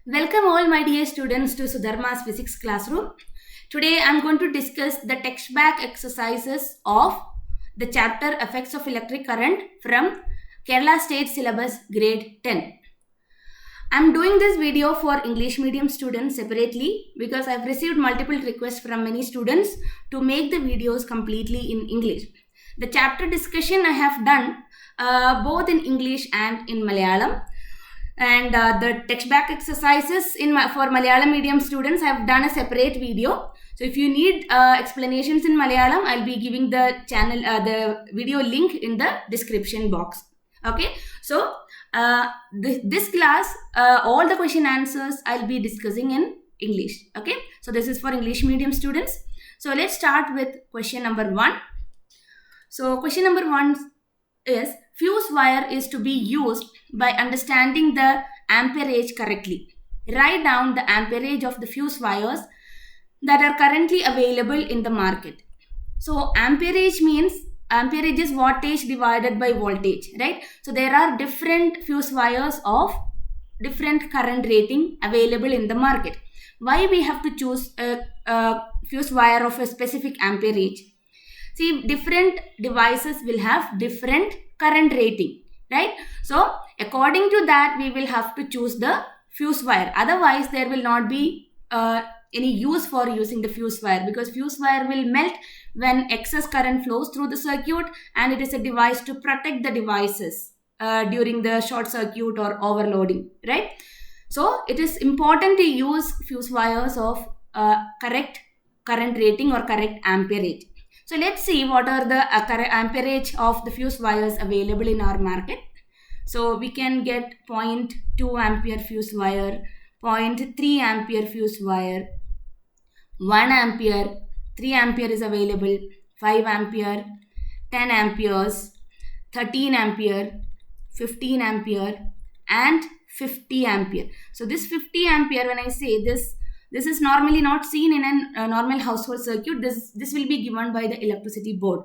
Welcome all my dear students to Sudharma's physics classroom. Today I am going to discuss the text back exercises of the chapter Effects of Electric Current from Kerala State Syllabus Grade 10. I am doing this video for English medium students separately because I have received multiple requests from many students to make the videos completely in English. The chapter discussion I have done both in English and in Malayalam. And the text back exercises for Malayalam medium students, I have done a separate video. So if you need explanations in Malayalam, I'll be giving the channel, the video link in the description box. Okay, so this class, all the question answers I'll be discussing in English. Okay, so this is for English medium students. So let's start with question number 1. So question number 1 is, fuse wire is to be used by understanding the amperage correctly. Write down the amperage of the fuse wires that are currently available in the market. So amperage is wattage divided by voltage, right? So there are different fuse wires of different current rating available in the market. Why we have to choose a fuse wire of a specific amperage? See, different devices will have different current rating, right? So according to that, we will have to choose the fuse wire. Otherwise, there will not be any use for using the fuse wire, because fuse wire will melt when excess current flows through the circuit, and it is a device to protect the devices during the short circuit or overloading, right? So it is important to use fuse wires of correct current rating or correct amperage. So let's see what are the amperage of the fuse wires available in our market. So we can get 0.2 ampere fuse wire, 0.3 ampere fuse wire, 1 ampere, 3 ampere is available, 5 ampere, 10 amperes, 13 ampere, 15 ampere and 50 ampere. So this 50 ampere, when I say this is normally not seen in a normal household circuit. This will be given by the electricity board,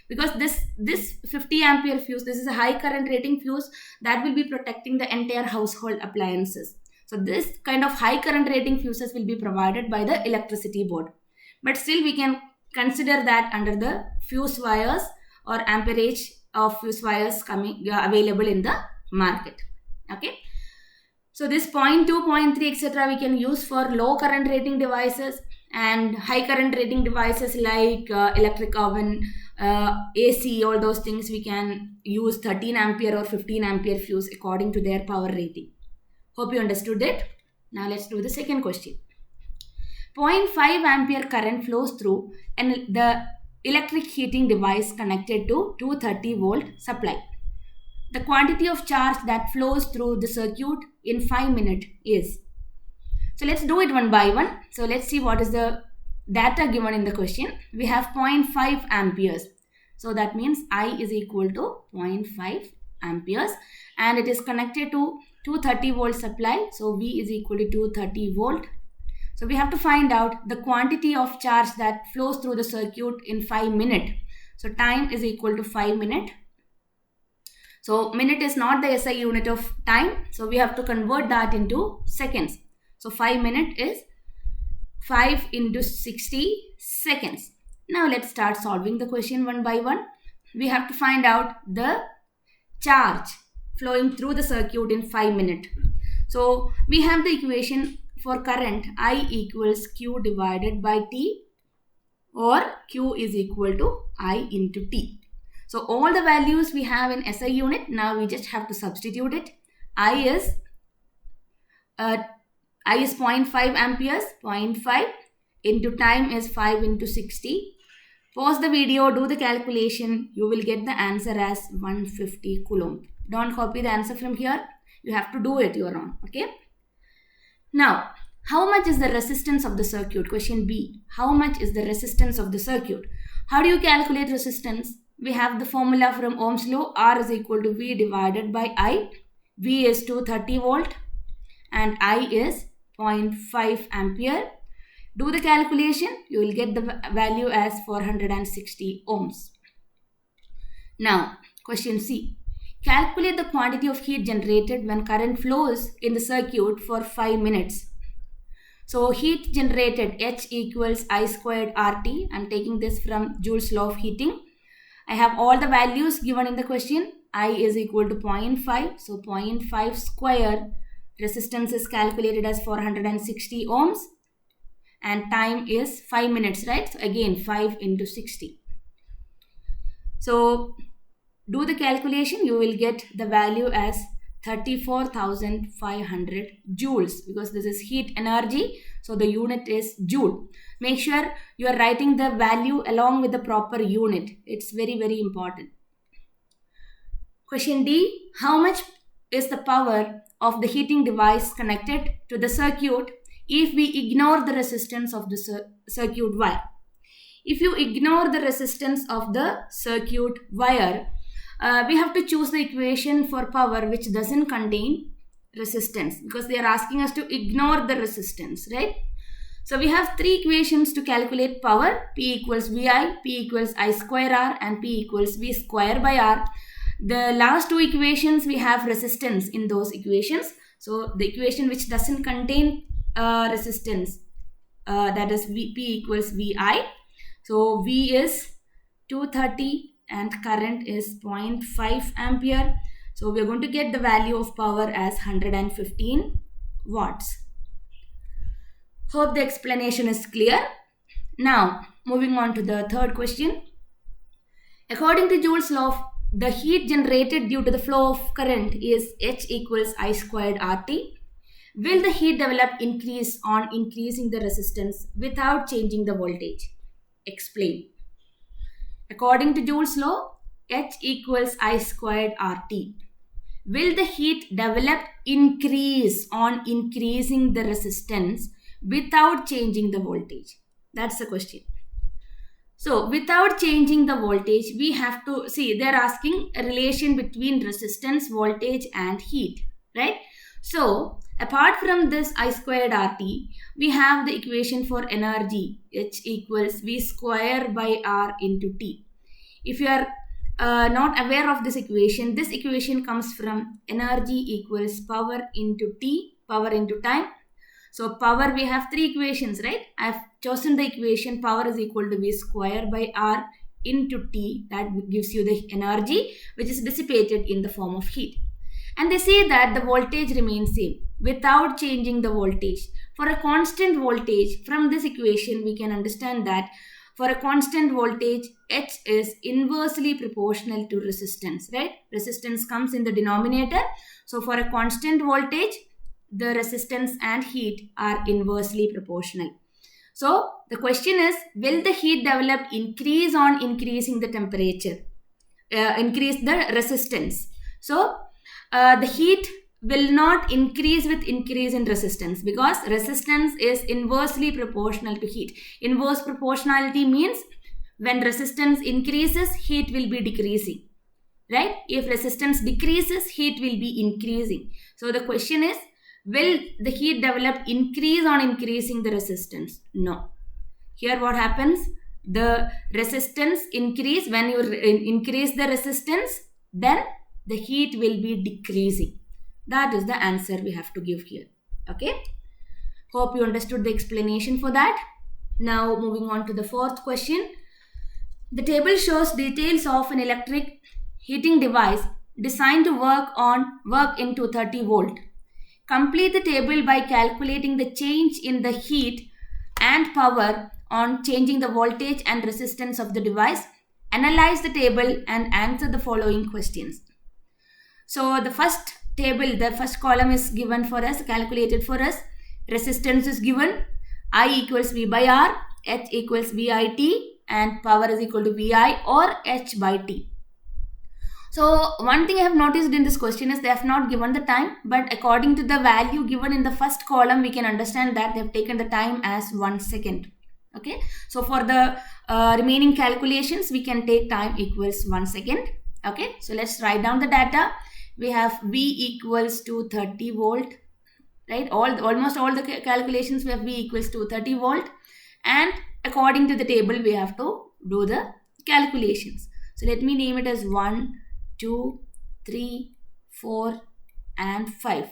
because this 50 ampere fuse, this is a high current rating fuse that will be protecting the entire household appliances. So this kind of high current rating fuses will be provided by the electricity board. But still we can consider that under the fuse wires or amperage of fuse wires available in the market. Okay. So this 0.2, 0.3, etc. we can use for low current rating devices, and high current rating devices like electric oven, AC, all those things we can use 13 ampere or 15 ampere fuse according to their power rating. Hope you understood it. Now let's do the second question. 0.5 ampere current flows through the electric heating device connected to 230 volt supply. The quantity of charge that flows through the circuit in 5 minutes is. So let's do it one by one. So let's see what is the data given in the question. We have 0.5 amperes. So that means I is equal to 0.5 amperes, and it is connected to 230 volt supply. So V is equal to 230 volt. So we have to find out the quantity of charge that flows through the circuit in 5 minutes. So time is equal to 5 minutes. So minute is not the SI unit of time. So we have to convert that into seconds. So 5 minutes is 5 into 60 seconds. Now let's start solving the question one by one. We have to find out the charge flowing through the circuit in 5 minutes. So we have the equation for current, I equals Q divided by T, or Q is equal to I into T. So all the values we have in SI unit, now we just have to substitute it. I is 0.5 amperes, 0.5 into time is 5 into 60. Pause the video, do the calculation. You will get the answer as 150 coulomb. Don't copy the answer from here. You have to do it your own. Okay. Now, how much is the resistance of the circuit? Question B. How much is the resistance of the circuit? How do you calculate resistance? We have the formula from Ohm's law. R is equal to V divided by I. V is 230 volt and I is 0.5 ampere. Do the calculation. You will get the value as 460 ohms. Now, question C. Calculate the quantity of heat generated when current flows in the circuit for 5 minutes. So heat generated, H equals I squared RT. I'm taking this from Joule's law of heating. I have all the values given in the question. I is equal to 0.5. So 0.5 square resistance is calculated as 460 ohms. And time is 5 minutes, right? So again, 5 into 60. So do the calculation, you will get the value as 34,500 joules, because this is heat energy, so the unit is joule. Make sure you are writing the value along with the proper unit. It's very, very important. Question D, how much is the power of the heating device connected to the circuit if we ignore the resistance of the circuit wire? If you ignore the resistance of the circuit wire, we have to choose the equation for power which doesn't contain resistance, because they are asking us to ignore the resistance, right? So we have three equations to calculate power. P equals VI, P equals I square R, and P equals V square by R. The last two equations, we have resistance in those equations. So the equation which doesn't contain resistance, that is P equals VI. So V is 230 and current is 0.5 ampere. So we are going to get the value of power as 115 watts. Hope the explanation is clear. Now, moving on to the third question. According to Joule's law, the heat generated due to the flow of current is H equals I squared RT. Will the heat develop increase on increasing the resistance without changing the voltage? Explain. According to Joule's law, H equals I squared RT. Will the heat develop increase on increasing the resistance without changing the voltage? That's the question. So without changing the voltage, we have to see, they're asking a relation between resistance, voltage and heat, right? So apart from this I squared RT, we have the equation for energy, H equals V square by R into T. If you are not aware of this equation comes from energy equals power into T, power into time. So power, we have three equations, right? I've chosen the equation power is equal to V square by R into T. That gives you the energy which is dissipated in the form of heat. And they say that the voltage remains same without changing the voltage. For a constant voltage, from this equation we can understand that for a constant voltage, H is inversely proportional to resistance, right? Resistance comes in the denominator. So for a constant voltage, the resistance and heat are inversely proportional. So the question is, will the heat develop increase on increasing the temperature? Increase the resistance. So the heat will not increase with increase in resistance, because resistance is inversely proportional to heat. Inverse proportionality means when resistance increases, heat will be decreasing, right? If resistance decreases, heat will be increasing. So the question is, will the heat develop increase on increasing the resistance? No. Here what happens? The resistance increase, when you increase the resistance, then the heat will be decreasing. That is the answer we have to give here. Okay. Hope you understood the explanation for that. Now moving on to the fourth question. The table shows details of an electric heating device designed to work in 230 volt. Complete the table by calculating the change in the heat and power on changing the voltage and resistance of the device. Analyze the table and answer the following questions. So the first table, the first column is given for us, calculated for us. Resistance is given, I equals V by R, H equals VIT, and power is equal to VI or H by T. So one thing I have noticed in this question is they have not given the time, but according to the value given in the first column, we can understand that they have taken the time as 1 second. Okay, so for the remaining calculations, we can take time equals 1 second. Okay, so let's write down the data. We have V equals to 30 volt, right? Almost all the calculations we have V equals to 30 volt, and according to the table we have to do the calculations. So let me name it as 1, 2, 3, 4 and 5.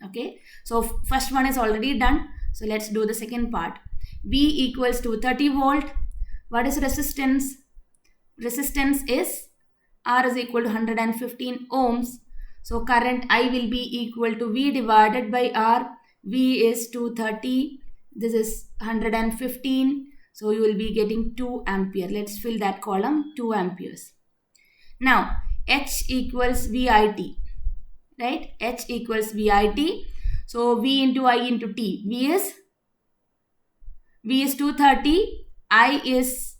Okay, so first one is already done. So let's do the second part. V equals to 30 volt. What is resistance? Resistance is R is equal to 115 ohms. So current I will be equal to V divided by R. V is 230. This is 115. So you will be getting 2 ampere. Let's fill that column, 2 amperes. Now H equals VIT. Right? H equals VIT. So V into I into T. V is 230. I is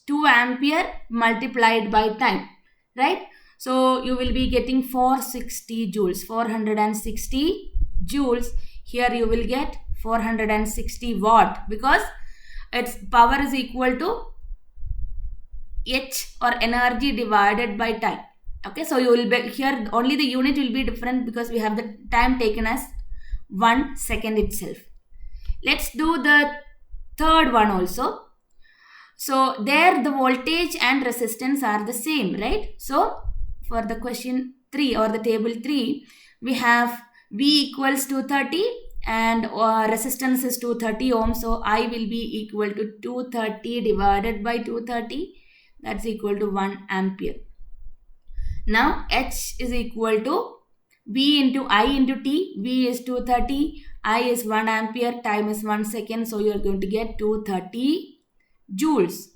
2 ampere multiplied by time. Right? So you will be getting 460 joules. 460 joules. Here you will get 460 watt because its power is equal to H or energy divided by time. Okay, so you will be here, only the unit will be different because we have the time taken as 1 second itself. Let's do the third one also. So there the voltage and resistance are the same, right? So for the question 3 or the table 3, we have V equals 230 and resistance is 230 ohms. So I will be equal to 230 divided by 230. That's equal to 1 ampere. Now H is equal to V into I into T. V is 230. I is 1 ampere. Time is 1 second. So you are going to get 230 joules.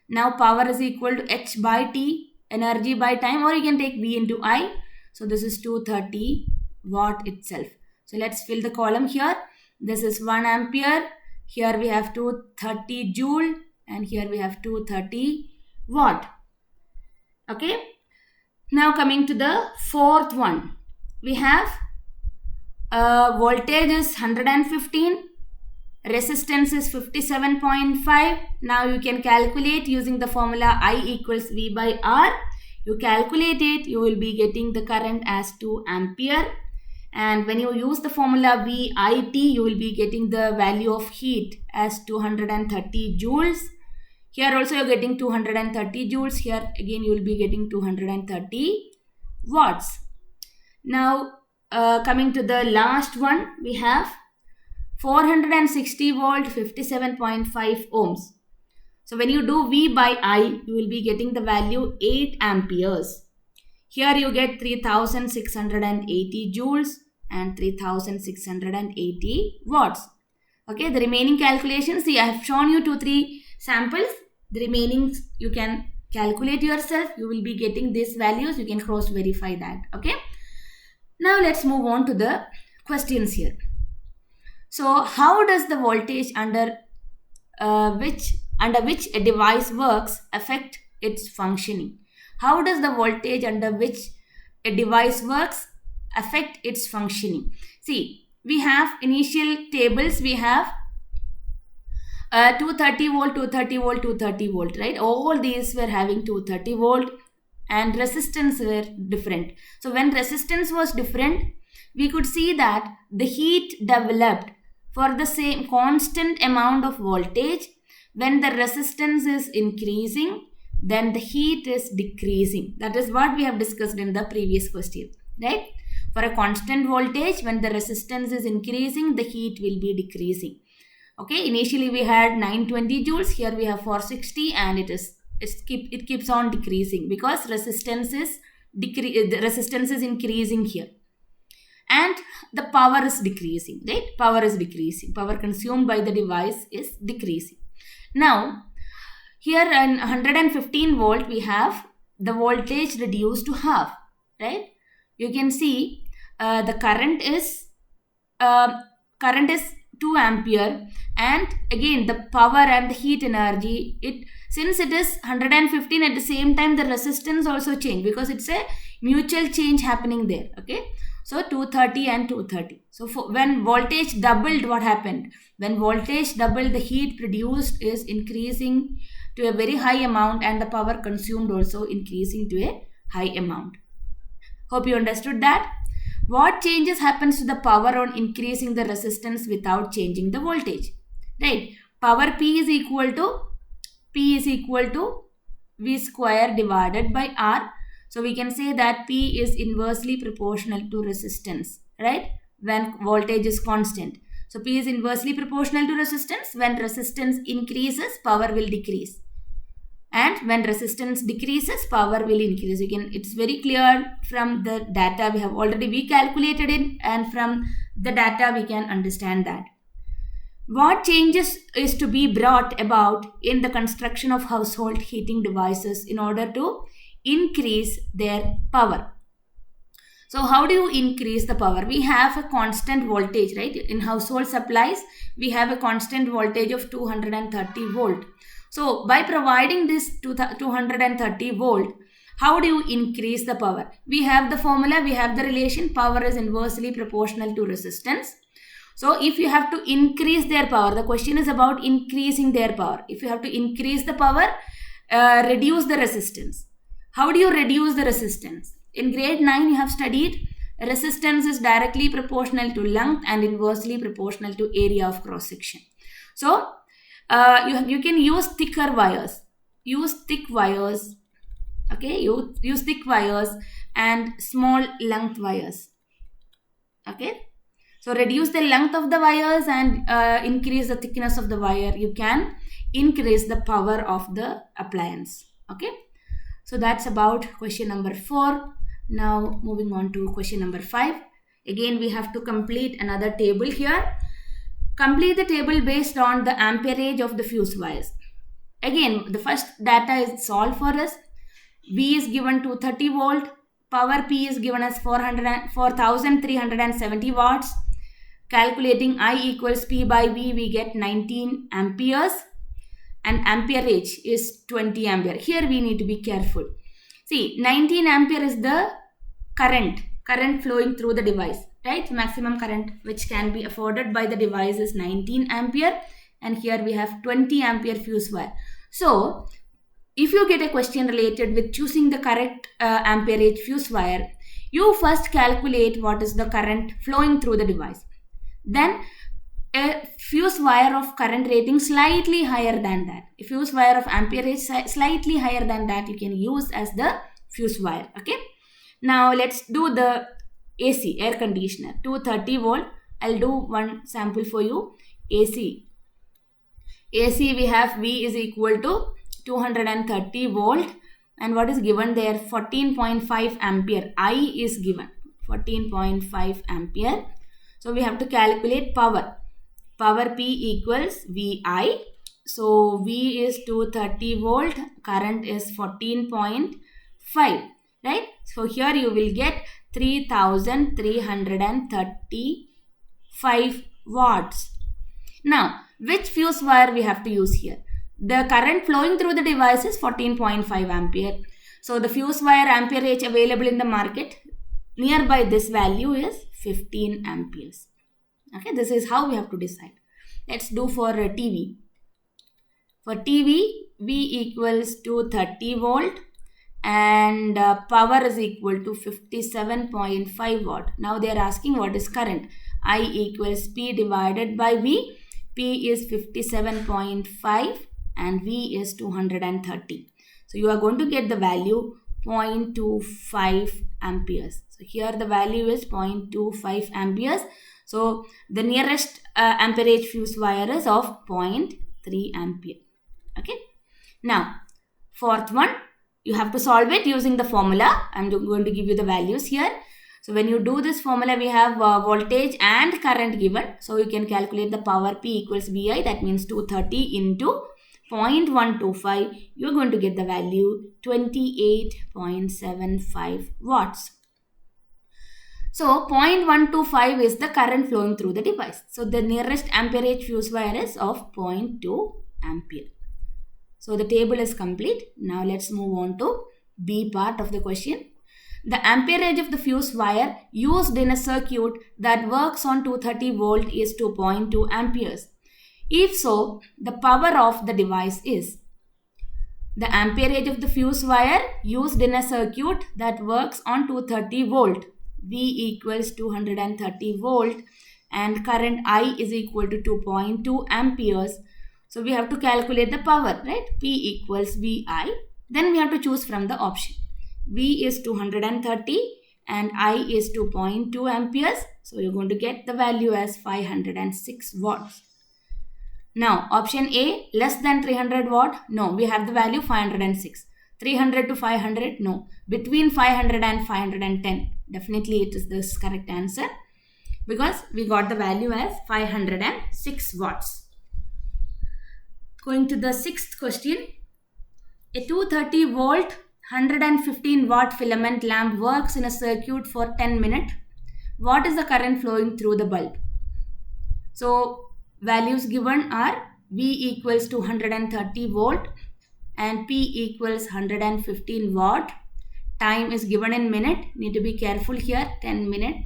Now power is equal to H by T, energy by time, or you can take V into I. So this is 230 watt itself. So let's fill the column here. This is 1 ampere. Here we have 230 joule and here we have 230 watt. Okay. Now coming to the fourth one. We have voltage is 115. Resistance is 57.5. Now you can calculate using the formula I equals V by R. You calculate it, you will be getting the current as 2 ampere. And when you use the formula VIT, you will be getting the value of heat as 230 joules. Here also you are getting 230 joules. Here again you will be getting 230 watts. Now coming to the last one, we have 460 volt 57.5 ohms. So when you do V by I, you will be getting the value 8 amperes. Here you get 3680 joules and 3680 watts. Okay, the remaining calculations, see I have shown you 2-3 samples. The remaining you can calculate yourself. You will be getting these values. You can cross verify that. Okay. Now let's move on to the questions here. So how does the voltage under which a device works affect its functioning? How does the voltage under which a device works affect its functioning? See, we have initial tables. We have 230 volt, 230 volt, 230 volt, right? All these were having 230 volt and resistance were different. So when resistance was different, we could see that the heat developed for the same constant amount of voltage. When the resistance is increasing, then the heat is decreasing. That is what we have discussed in the previous question, right? For a constant voltage, when the resistance is increasing, the heat will be decreasing. Okay, initially we had 920 joules. Here we have 460, and it keeps on decreasing because resistance is increasing here, and the power is decreasing, right? Power is decreasing. Power consumed by the device is decreasing. Now, here in 115 volt, we have the voltage reduced to half, right? You can see the current is 2 ampere, and again the power and the heat energy, since it is 115, at the same time the resistance also change because it's a mutual change happening there. Okay, so 230 and 230. So when voltage doubled, what happened? When voltage doubled, the heat produced is increasing to a very high amount, and the power consumed also increasing to a high amount. Hope you understood that. What changes happens to the power on increasing the resistance without changing the voltage? Right. Power P is equal to V square divided by R. So we can say that P is inversely proportional to resistance, right? When voltage is constant. So P is inversely proportional to resistance. When resistance increases, power will decrease. And when resistance decreases, power will increase. It's very clear from the data we have already recalculated it, and from the data we can understand that. What changes is to be brought about in the construction of household heating devices in order to increase their power? So how do you increase the power? We have a constant voltage, right? In household supplies, we have a constant voltage of 230 volt. So by providing this 230 volt, how do you increase the power? We have the formula, we have the relation, power is inversely proportional to resistance. So if you have to increase their power, the question is about increasing their power. If you have to increase the power, reduce the resistance. How do you reduce the resistance? In grade 9, you have studied resistance is directly proportional to length and inversely proportional to area of cross section. So you can use thicker wires. Use thick wires. Okay, use thick wires and small length wires. Okay, so reduce the length of the wires and increase the thickness of the wire. You can increase the power of the appliance. Okay, so that's about question number 4. Now moving on to question number 5. Again, we have to complete another table here. Complete the table based on the amperage of the fuse wires. Again, the first data is solved for us. V is given to 30 volt. Power P is given as 4,370 watts. Calculating I equals P by V, we get 19 amperes. And amperage is 20 ampere. Here we need to be careful. See, 19 ampere is the current flowing through the device, right? Maximum current which can be afforded by the device is 19 ampere. And here we have 20 ampere fuse wire. So, if you get a question related with choosing the correct amperage fuse wire, you first calculate what is the current flowing through the device. Then a fuse wire of current rating slightly higher than that. A fuse wire of amperage slightly higher than that you can use as the fuse wire. Okay. Now let's do the AC, air conditioner, 230 volt. I'll do one sample for you. AC we have V is equal to 230 volt, and what is given there? 14.5 ampere. I is given 14.5 ampere. So we have to calculate power. Power P equals VI. So V is 230 volt, current is 14.5, right? So here you will get 3,335 watts. Now, which fuse wire we have to use here? The current flowing through the device is 14.5 ampere. So the fuse wire amperage available in the market nearby this value is 15 amperes. Okay, this is how we have to decide. Let's do for TV. For TV, V equals to 30 volt and power is equal to 57.5 watt. Now they are asking what is current. I equals P divided by V. P is 57.5 and V is 230. So you are going to get the value 0.25 amperes. So here the value is 0.25 amperes. So the nearest amperage fuse wire is of 0.3 ampere. Okay. Now, fourth one, you have to solve it using the formula. I'm going to give you the values here. So when you do this formula, we have voltage and current given. So you can calculate the power P equals VI. That means 230 into 0.125. You're going to get the value 28.75 watts. So 0.125 is the current flowing through the device. So the nearest amperage fuse wire is of 0.2 ampere. So the table is complete. Now let's move on to B part of the question. The amperage of the fuse wire used in a circuit that works on 230 volt is 2.2 amperes. If so, the power of the device is the amperage of the fuse wire used in a circuit that works on 230 volt. V equals 230 volt and current I is equal to 2.2 amperes. So we have to calculate the power, right? P equals VI. Then we have to choose from the option. V is 230 and I is 2.2 amperes. So you're going to get the value as 506 watts. Now option A, less than 300 watt. No, we have the value 506. 300 to 500, no. Between 500 and 510. Definitely it is this correct answer, because we got the value as 506 watts. Going to the sixth question. A 230 volt 115 watt filament lamp works in a circuit for 10 minutes. What is the current flowing through the bulb? So values given are V equals 230 volt and P equals 115 watt. Time is given in minute. Need to be careful here. 10 minutes.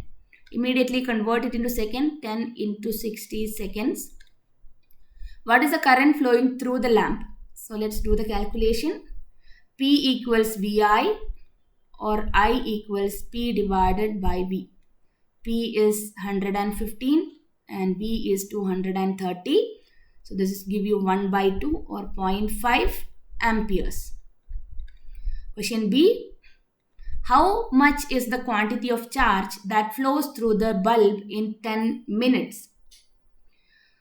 Immediately convert it into second. 10 into 60 seconds. What is the current flowing through the lamp? So let's do the calculation. P equals VI, or I equals P divided by V. P is 115 and V is 230. So this is give you 1 by 2 or 0.5 amperes. Question B. How much is the quantity of charge that flows through the bulb in 10 minutes?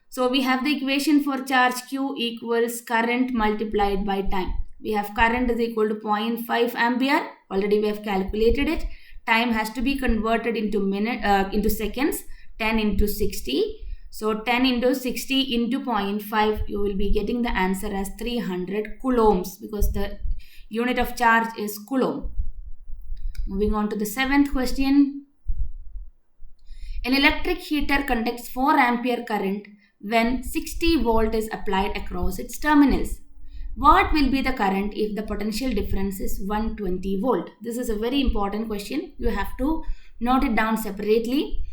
So we have the equation for charge Q equals current multiplied by time. We have current is equal to 0.5 ampere. Already we have calculated it. Time has to be converted into seconds. 10 into 60. So 10 into 60 into 0.5, you will be getting the answer as 300 coulombs, because the unit of charge is coulomb. Moving on to the seventh question. An electric heater conducts 4 ampere current when 60 volt is applied across its terminals. What will be the current if the potential difference is 120 volt? This is a very important question. You have to note it down separately,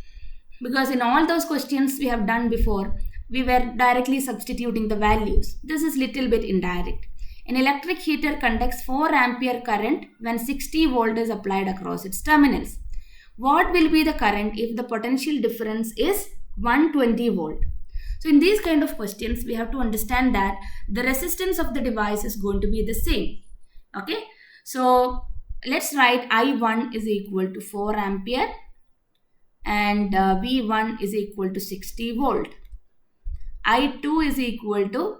because in all those questions we have done before, we were directly substituting the values. This is little bit indirect. An electric heater conducts 4 ampere current when 60 volt is applied across its terminals. What will be the current if the potential difference is 120 volt? So in these kind of questions, we have to understand that the resistance of the device is going to be the same. Okay. So let's write I1 is equal to 4 ampere and V1 is equal to 60 volt. I2 is equal to,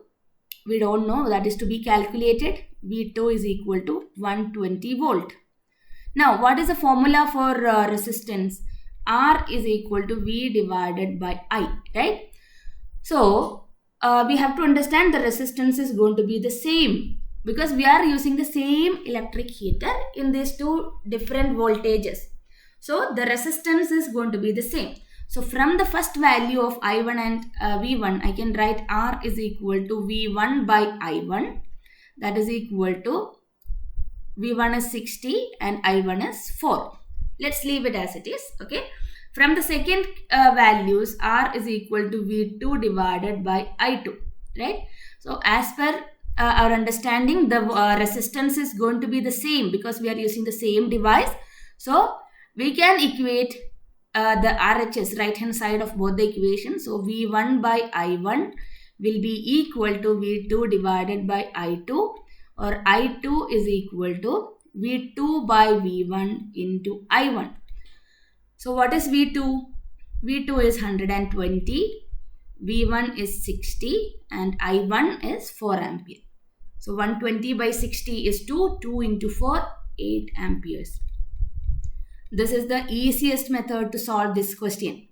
we don't know, that is to be calculated. V2 is equal to 120 volt. Now, what is the formula for resistance? R is equal to V divided by I, right? So, we have to understand the resistance is going to be the same, because we are using the same electric heater in these two different voltages. So, the resistance is going to be the same. So, from the first value of I1 and V1, I can write R is equal to V1 by I1. That is equal to V1 is 60 and I1 is 4. Let's leave it as it is. Okay. From the second values, R is equal to V2 divided by I2. Right. So, as per our understanding, the resistance is going to be the same because we are using the same device. So, we can equate the RHS, right hand side of both the equations. So, V1 by I1 will be equal to V2 divided by I2, or I2 is equal to V2 by V1 into I1. So, what is V2? V2 is 120, V1 is 60 and I1 is 4 ampere. So, 120 by 60 is 2, 2 into 4, 8 amperes. This is the easiest method to solve this question.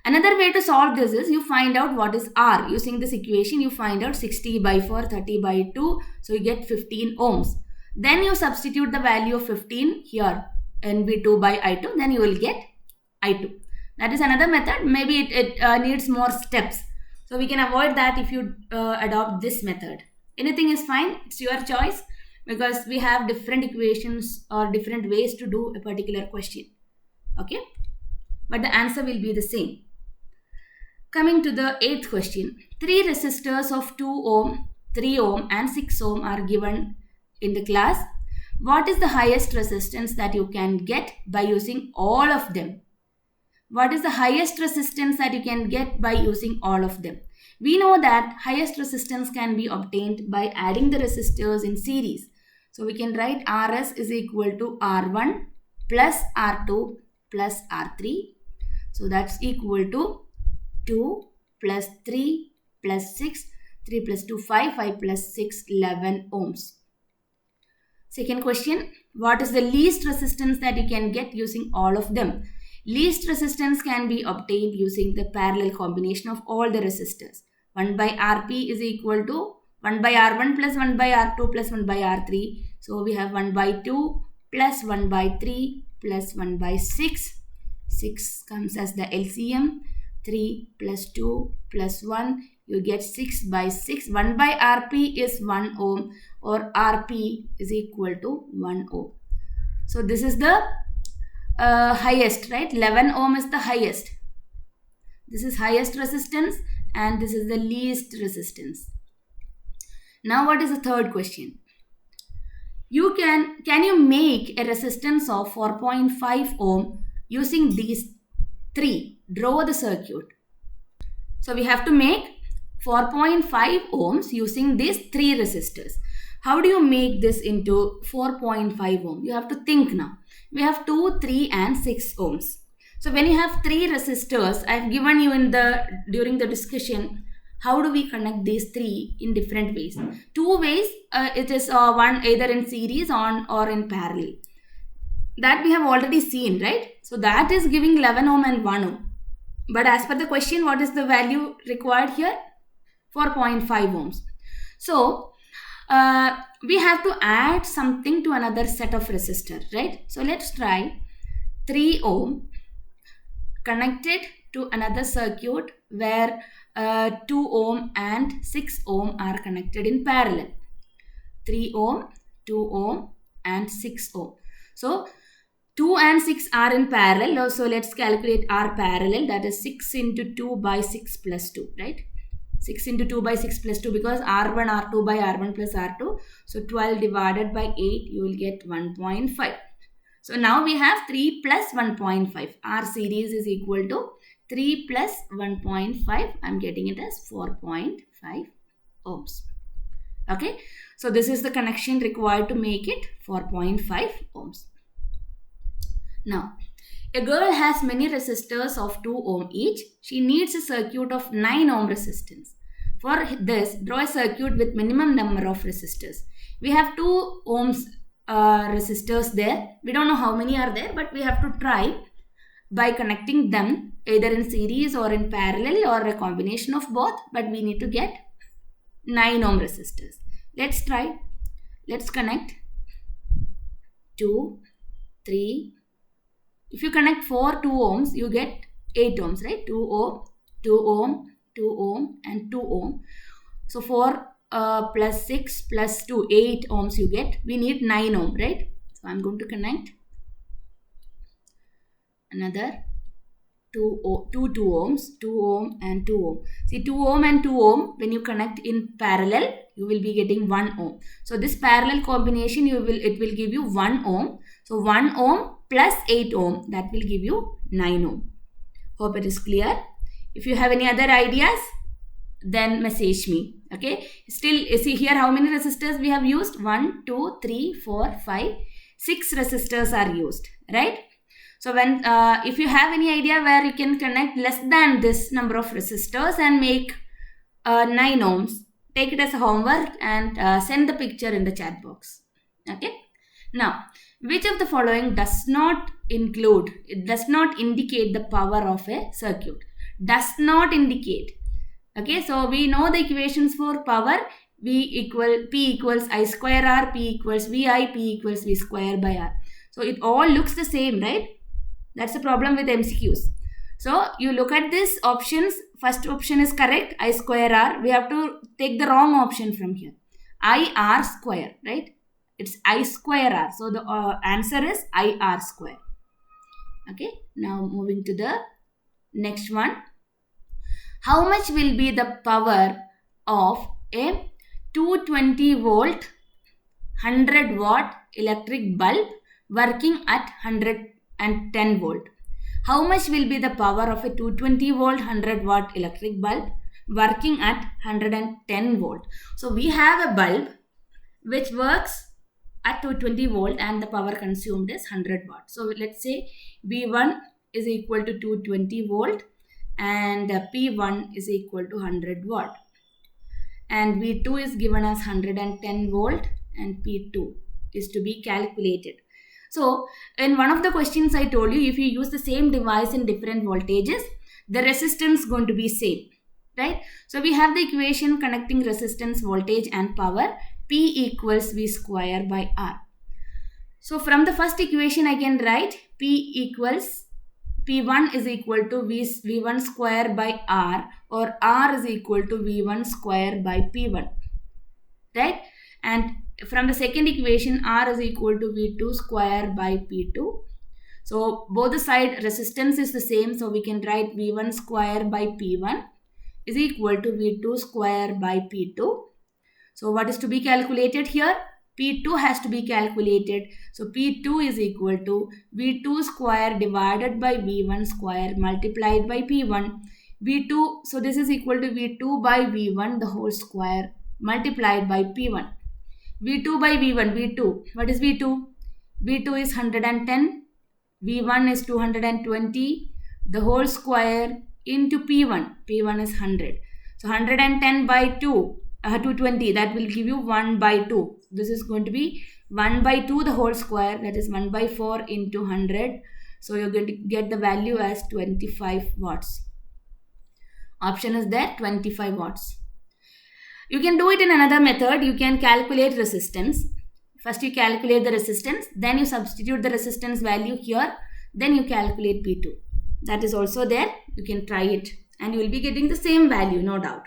Another way to solve this is you find out what is R. Using this equation, you find out 60 by 4, 30 by 2. So, you get 15 ohms. Then you substitute the value of 15 here in V2 by I2. Then you will get I2. That is another method. Maybe it needs more steps. So, we can avoid that if you adopt this method. Anything is fine. It's your choice, because we have different equations or different ways to do a particular question. Okay. But the answer will be the same. Coming to the 8th question. 3 resistors of 2 ohm, 3 ohm and 6 ohm are given in the class. What is the highest resistance that you can get by using all of them? What is the highest resistance that you can get by using all of them? We know that highest resistance can be obtained by adding the resistors in series. So we can write Rs is equal to R1 plus R2 plus R3. So that's equal to 2 plus 3 plus 6, 3 plus 2, 5, 5 plus 6, 11 ohms. Second question, what is the least resistance that you can get using all of them? Least resistance can be obtained using the parallel combination of all the resistors. 1 by Rp is equal to 1 by R1 plus 1 by R2 plus 1 by R3. So we have 1 by 2 plus 1 by 3 plus 1 by 6. 6 comes as the LCM. 3 plus 2 plus 1, you get 6 by 6. 1 by Rp is 1 ohm, or Rp is equal to 1 ohm. So this is the highest, right? 11 ohm is the highest. This is highest resistance and this is the least resistance. Now what is the third question? Can you make a resistance of 4.5 ohm using these three? Draw the circuit. So we have to make 4.5 ohms using these three resistors. How do you make this into 4.5 ohm? You have to think now. We have 2, 3 and 6 ohms. So when you have three resistors, I have given you during the discussion, how do we connect these three in different ways? Two ways, it is one either in series or in parallel. That we have already seen, right? So that is giving 11 ohm and 1 ohm. But as per the question, what is the value required here? 4.5 ohms. So we have to add something to another set of resistor, right? So let's try 3 ohm connected to another circuit where 2 ohm and 6 ohm are connected in parallel. 3 ohm, 2 ohm and 6 ohm. So 2 and 6 are in parallel. So let's calculate R parallel. That is 6 into 2 by 6 plus 2, right? 6 into 2 by 6 plus 2 because R1, R2 by R1 plus R2. So 12 divided by 8, you will get 1.5. So now we have 3 plus 1.5. R series is equal to 3 plus 1.5. I'm getting it as 4.5 ohms. Okay. So this is the connection required to make it 4.5 ohms. Now, a girl has many resistors of 2 ohm each. She needs a circuit of 9 ohm resistance. For this, draw a circuit with minimum number of resistors. We have 2 ohms resistors there. We don't know how many are there, but we have to try by connecting them either in series or in parallel or a combination of both. But we need to get 9 ohm resistors. Let's try. Let's connect 2, 3. If you connect 4 2 ohms, you get 8 ohms, right? 2 ohm, 2 ohm, 2 ohm and 2 ohm. So 4 plus 6 plus 2, 8 ohms you get. We need 9 ohm, right? So I'm going to connect another 2 ohms, 2 ohm and 2 ohm. See, 2 ohm and 2 ohm, when you connect in parallel, you will be getting 1 ohm. So this parallel combination, it will give you 1 ohm. So 1 ohm plus 8 ohm, that will give you 9 ohm. Hope it is clear. If you have any other ideas, then message me. Okay. Still, see here how many resistors we have used? 1, 2, 3, 4, 5, 6 resistors are used, right? So when if you have any idea where you can connect less than this number of resistors and make 9 ohms, take it as a homework and send the picture in the chat box. Okay. Now, which of the following does not indicate the power of a circuit? Does not indicate. Okay, so we know the equations for power. P equals I square R, P equals VI, P equals V square by R. So it all looks the same, right? That's the problem with MCQs. So you look at these options. First option is correct, I square R. We have to take the wrong option from here. I R square, right? It's I square R. So the answer is I R square. Okay. Now moving to the next one. How much will be the power of a 220 volt 100 watt electric bulb working at 110 volt? How much will be the power of a 220 volt 100 watt electric bulb working at 110 volt? So we have a bulb which works at 220 volt and the power consumed is 100 watt. So let's say V1 is equal to 220 volt and P1 is equal to 100 watt. And V2 is given as 110 volt and P2 is to be calculated. So in one of the questions I told you, if you use the same device in different voltages, the resistance is going to be same, right? So we have the equation connecting resistance, voltage and power. P equals V square by R. So from the first equation I can write P equals P1 is equal to V1 square by R, or R is equal to V1 square by P1, right? And from the second equation, R is equal to V2 square by P2. So both the side resistance is the same, so we can write V1 square by P1 is equal to V2 square by P2. So what is to be calculated here? P2 has to be calculated. So P2 is equal to V2 square divided by V1 square multiplied by P1. V2, so this is equal to V2 by V1 the whole square multiplied by P1. V2 by V1, V2, what is V2? V2 is 110, V1 is 220, the whole square into P1. P1 is 100. So 110 by 220, that will give you 1 by 2. This is going to be 1 by 2 the whole square, that is 1 by 4 into 100. So you're going to get the value as 25 watts. Option is there, 25 watts. You can do it in another method. You can calculate resistance. First you calculate the resistance, then you substitute the resistance value here, then you calculate P2. That is also there. You can try it and you will be getting the same value, no doubt.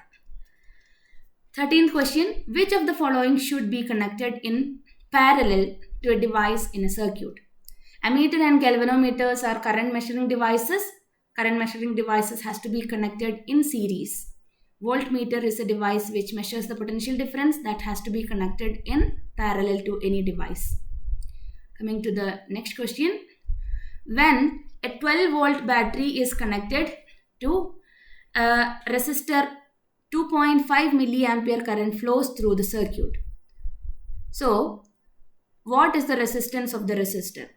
13th question, which of the following should be connected in parallel to a device in a circuit? Ammeter and galvanometers are current measuring devices. Current measuring devices has to be connected in series. Voltmeter is a device which measures the potential difference, that has to be connected in parallel to any device. Coming to the next question, when a 12 volt battery is connected to a resistor, 2.5 milliampere current flows through the circuit. So what is the resistance of the resistor?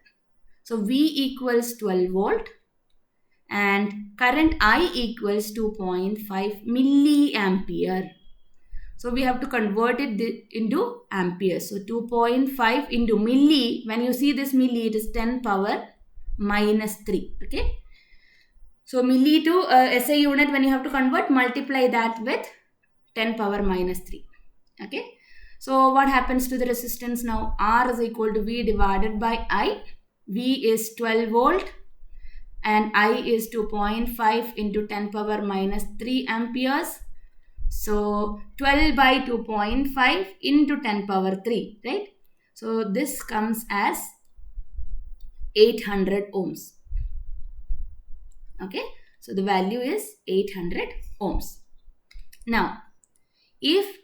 So V equals 12 volt and current I equals 2.5 milliampere. So we have to convert it into amperes. So 2.5 into milli, when you see this milli, it is 10 power minus 3. Okay. So milli to SI unit, when you have to convert, multiply that with 10 power minus 3. Okay. So what happens to the resistance now? R is equal to V divided by I. V is 12 volt and I is 2.5 into 10 power minus 3 amperes. So 12 by 2.5 into 10 power 3, right? So this comes as 800 ohms. Okay, so the value is 800 ohms. Now, if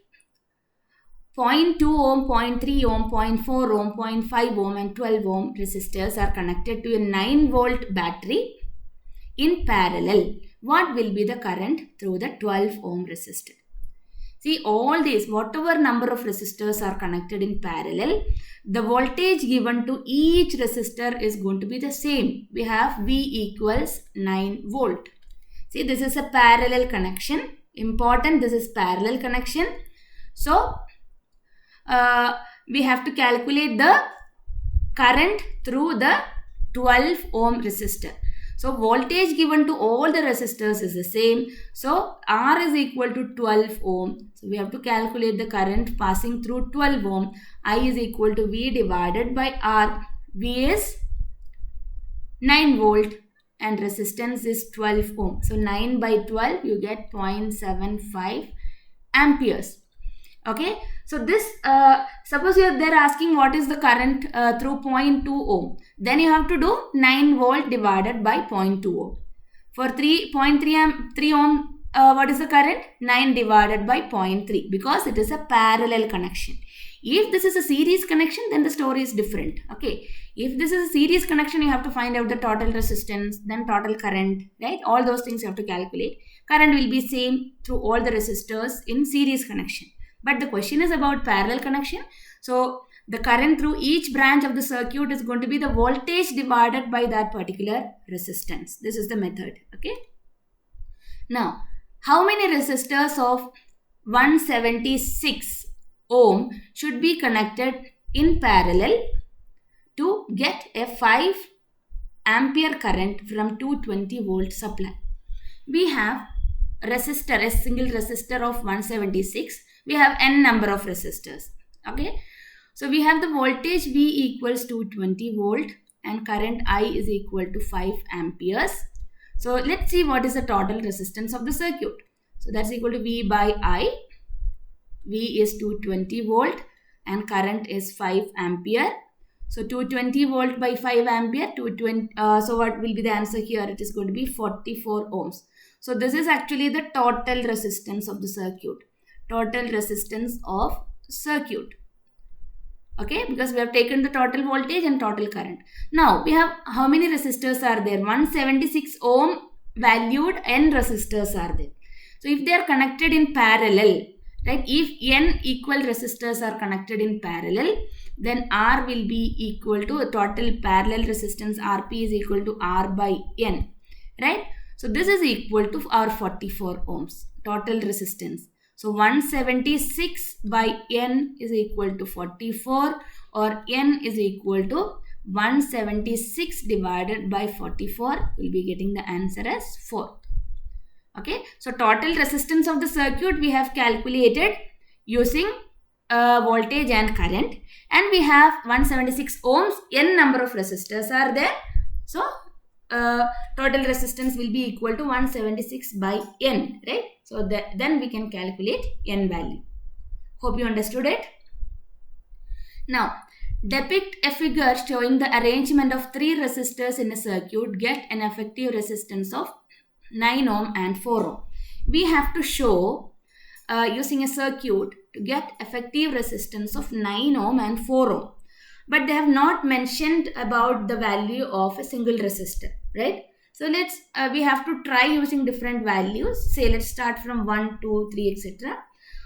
0.2 ohm, 0.3 ohm, 0.4 ohm, 0.5 ohm and 12 ohm resistors are connected to a 9 volt battery in parallel, what will be the current through the 12 ohm resistor? See, all these, whatever number of resistors are connected in parallel, the voltage given to each resistor is going to be the same. We have V equals 9 volt. See, this is a parallel connection. Important, this is parallel connection. So, we have to calculate the current through the 12 ohm resistor. So voltage given to all the resistors is the same. So R is equal to 12 ohm. So we have to calculate the current passing through 12 ohm. I is equal to V divided by R. V is 9 volt and resistance is 12 ohm. So 9 by 12 you get 0.75 amperes. Okay. So this, suppose they're asking what is the current through 0.2 ohm. Then you have to do 9 volt divided by 0.2 ohm. For 3 ohm, what is the current? 9 divided by 0.3 because it is a parallel connection. If this is a series connection, then the story is different. Okay. If this is a series connection, you have to find out the total resistance, then total current, right? All those things you have to calculate. Current will be same through all the resistors in series connection. But the question is about parallel connection. So the current through each branch of the circuit is going to be the voltage divided by that particular resistance. This is the method. Okay. Now, how many resistors of 176 ohm should be connected in parallel to get a 5 ampere current from 220 volt supply? We have a single resistor of 176. We have n number of resistors. Okay. So we have the voltage V equals to 20 volt and current I is equal to 5 amperes. So let's see what is the total resistance of the circuit. So that's equal to V by I. V is 220 volt and current is 5 ampere. So 220 volt by 5 ampere, so what will be the answer here? It is going to be 44 ohms. So this is actually the total resistance of the circuit. Total resistance of circuit. Okay, because we have taken the total voltage and total current. Now we have how many resistors are there? 176 ohm valued n resistors are there. So if they are connected in parallel, right? If n equal resistors are connected in parallel, then R will be equal to a total parallel resistance. Rp is equal to R by n, right? So this is equal to our 44 ohms total resistance. So 176 by n is equal to 44, or n is equal to 176 divided by 44. We'll be getting the answer as 4. Okay, so total resistance of the circuit we have calculated using voltage and current, and we have 176 ohms, n number of resistors are there. So total resistance will be equal to 176 by n, right? So then we can calculate n value. Hope you understood it. Now, depict a figure showing the arrangement of 3 resistors in a circuit. Get an effective resistance of 9 ohm and 4 ohm. We have to show using a circuit to get effective resistance of 9 ohm and 4 ohm. But they have not mentioned about the value of a single resistor, right? So we have to try using different values. Say let's start from 1, 2, 3, etc.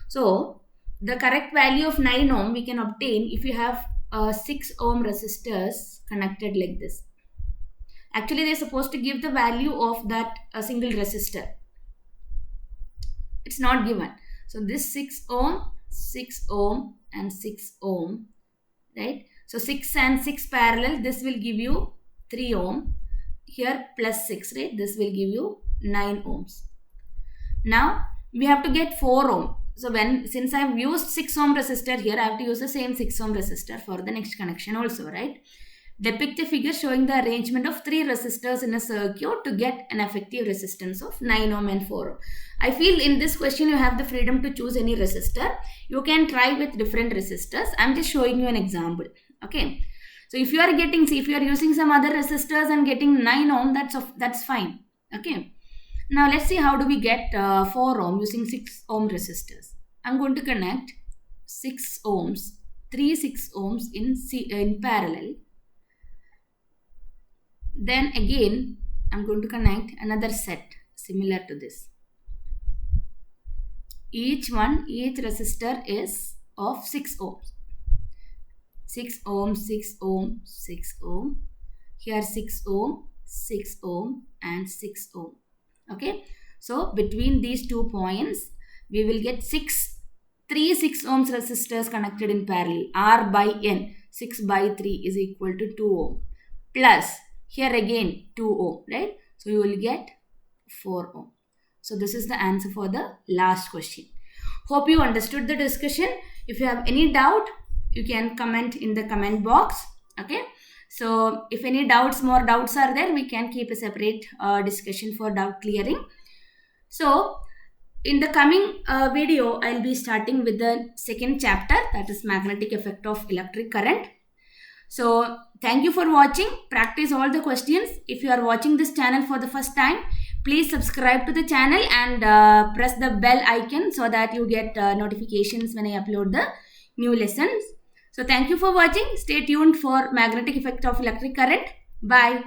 So the correct value of 9 ohm we can obtain if you have 6 ohm resistors connected like this. Actually, they're supposed to give the value of that single resistor. It's not given. So this 6 ohm, 6 ohm and 6 ohm, right? So 6 and 6 parallel, this will give you 3 ohm. Here plus 6, right? This will give you 9 ohms. Now we have to get 4 ohm. So since I have used 6 ohm resistor here, I have to use the same 6 ohm resistor for the next connection also, right? Depict a figure showing the arrangement of 3 resistors in a circuit to get an effective resistance of 9 ohm and 4 ohm. I feel in this question you have the freedom to choose any resistor. You can try with different resistors. I'm just showing you an example. Okay. So if you are using some other resistors and getting 9 ohm, that's fine. Okay. Now let's see how do we get 4 ohm using 6 ohm resistors. I'm going to connect 6 ohms, 3 6 ohms in parallel. Then again, I'm going to connect another set similar to this. Each resistor is of 6 ohms. 6 ohm, 6 ohm, 6 ohm. Here 6 ohm, 6 ohm and 6 ohm. Okay. So between these 2 points, we will get 3 6 ohms resistors connected in parallel. R by N. 6 by 3 is equal to 2 ohm. Plus here again 2 ohm, right? So you will get 4 ohm. So this is the answer for the last question. Hope you understood the discussion. If you have any doubt, you can comment in the comment box. Okay. So if any more doubts are there, we can keep a separate discussion for doubt clearing. So in the coming video, I'll be starting with the second chapter, that is magnetic effect of electric current. So thank you for watching. Practice all the questions. If you are watching this channel for the first time, please subscribe to the channel and press the bell icon so that you get notifications when I upload the new lessons. So thank you for watching. Stay tuned for magnetic effect of electric current. Bye.